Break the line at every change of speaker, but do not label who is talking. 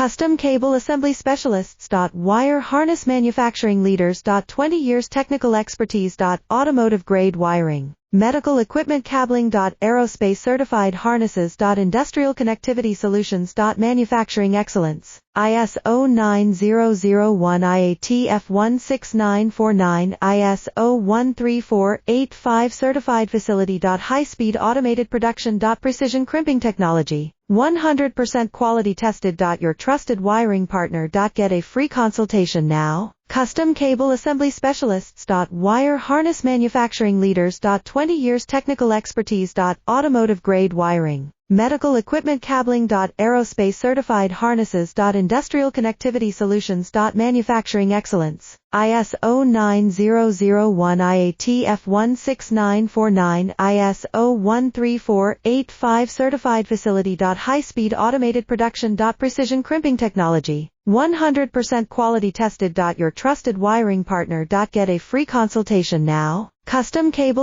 Custom cable assembly specialists. Wire harness manufacturing leaders. 20 years technical expertise. Automotive grade wiring, medical equipment cabling. Aerospace certified harnesses. Industrial connectivity solutions. Manufacturing excellence. ISO 9001 IATF 16949 ISO 13485 certified facility. High-speed automated production. Precision crimping technology, 100% quality tested. Your trusted wiring partner. Get a free consultation now. Custom cable assembly specialists. Wire harness manufacturing leaders. 20 years technical expertise. Automotive grade wiring, medical equipment cabling. Aerospace certified harnesses. Industrial connectivity solutions. Manufacturing excellence. ISO 9001 IATF 16949 ISO 13485 certified facility. High-speed automated production. Precision crimping technology, 100% quality tested. Your trusted wiring partner. Get a free consultation now. Custom cable